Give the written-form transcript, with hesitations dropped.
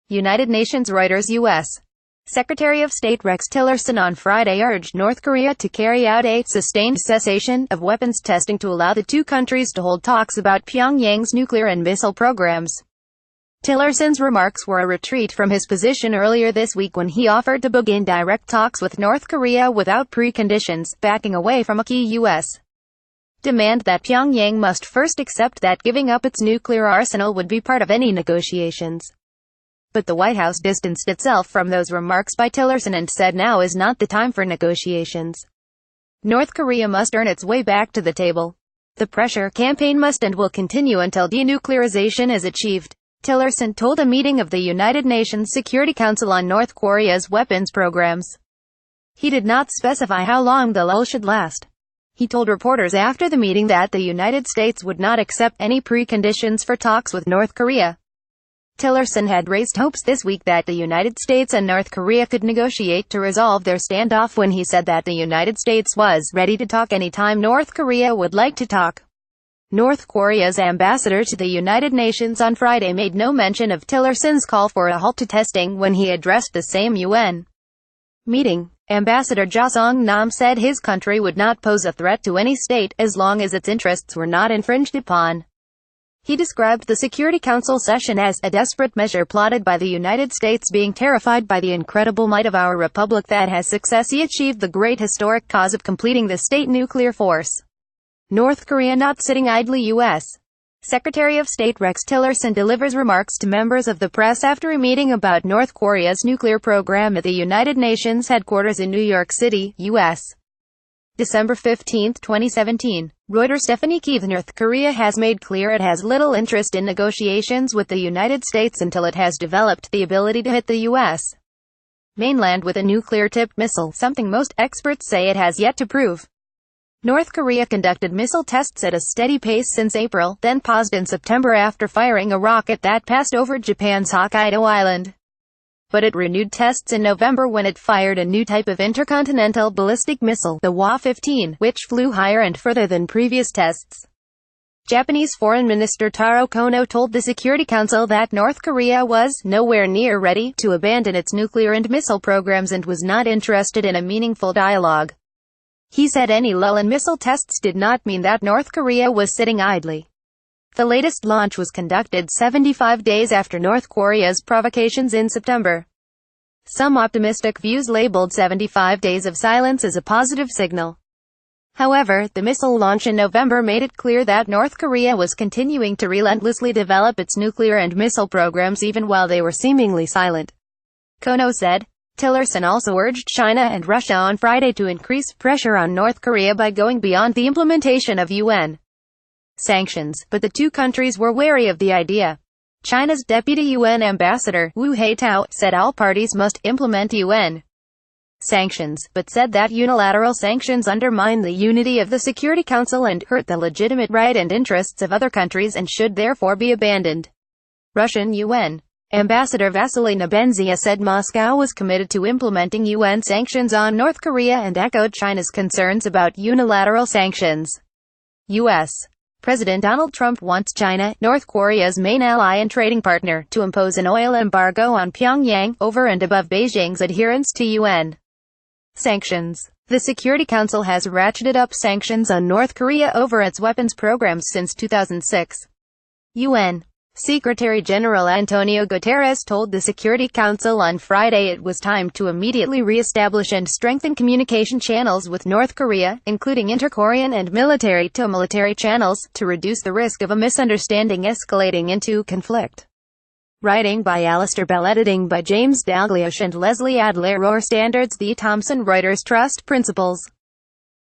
United Nations Reuters U.S. Secretary of State Rex Tillerson on Friday urged North Korea to carry out a sustained cessation of weapons testing to allow the two countries to hold talks about Pyongyang's nuclear and missile programs. Tillerson's remarks were a retreat from his position earlier this week when he offered to begin direct talks with North Korea without preconditions, backing away from a key U.S. demand that Pyongyang must first accept that giving up its nuclear arsenal would be part of any negotiations. But the White House distanced itself from those remarks by Tillerson and said now is not the time for negotiations. North Korea must earn its way back to the table. The pressure campaign must and will continue until denuclearization is achieved, Tillerson told a meeting of the United Nations Security Council on North Korea's weapons programs. He did not specify how long the lull should last. He told reporters after the meeting that the United States would not accept any preconditions for talks with North Korea. Tillerson had raised hopes this week that the United States and North Korea could negotiate to resolve their standoff when he said that the United States was ready to talk anytime North Korea would like to talk. North Korea's ambassador to the United Nations on Friday made no mention of Tillerson's call for a halt to testing when he addressed the same UN meeting. Ambassador Ja Song-nam said his country would not pose a threat to any state as long as its interests were not infringed upon. He described the Security Council session as a desperate measure plotted by the United States, being terrified by the incredible might of our republic that has successfully achieved the great historic cause of completing the state nuclear force. North Korea not sitting idly. U.S. Secretary of State Rex Tillerson delivers remarks to members of the press after a meeting about North Korea's nuclear program at the United Nations headquarters in New York City, U.S. December 15, 2017. Reuters. Stephanie Keith. North Korea has made clear it has little interest in negotiations with the United States until it has developed the ability to hit the U.S. mainland with a nuclear-tipped missile, something most experts say it has yet to prove. North Korea conducted missile tests at a steady pace since April, then paused in September after firing a rocket that passed over Japan's Hokkaido island. But it renewed tests in November when it fired a new type of intercontinental ballistic missile, the Hwa-15, which flew higher and further than previous tests. Japanese Foreign Minister Taro Kono told the Security Council that North Korea was nowhere near ready to abandon its nuclear and missile programs and was not interested in a meaningful dialogue. He said any lull in missile tests did not mean that North Korea was sitting idly. The latest launch was conducted 75 days after North Korea's provocations in September. Some optimistic views labeled 75 days of silence as a positive signal. However, the missile launch in November made it clear that North Korea was continuing to relentlessly develop its nuclear and missile programs even while they were seemingly silent, Kono said. Tillerson also urged China and Russia on Friday to increase pressure on North Korea by going beyond the implementation of UN sanctions, but the two countries were wary of the idea. China's deputy UN ambassador, Wu Haitao, said all parties must implement UN sanctions, but said that unilateral sanctions undermine the unity of the Security Council and hurt the legitimate right and interests of other countries and should therefore be abandoned. Russian UN Ambassador Vasily Nebenzia said Moscow was committed to implementing UN sanctions on North Korea and echoed China's concerns about unilateral sanctions. U.S. President Donald Trump wants China, North Korea's main ally and trading partner, to impose an oil embargo on Pyongyang, over and above Beijing's adherence to UN sanctions. The Security Council has ratcheted up sanctions on North Korea over its weapons programs since 2006. UN Secretary-General Antonio Guterres told the Security Council on Friday it was time to immediately re-establish and strengthen communication channels with North Korea, including inter-Korean and military-to-military channels, to reduce the risk of a misunderstanding escalating into conflict. Writing by Alistair Bell, editing by James Dalgliosh and Leslie Adler. Standards. The Thomson Reuters Trust Principles.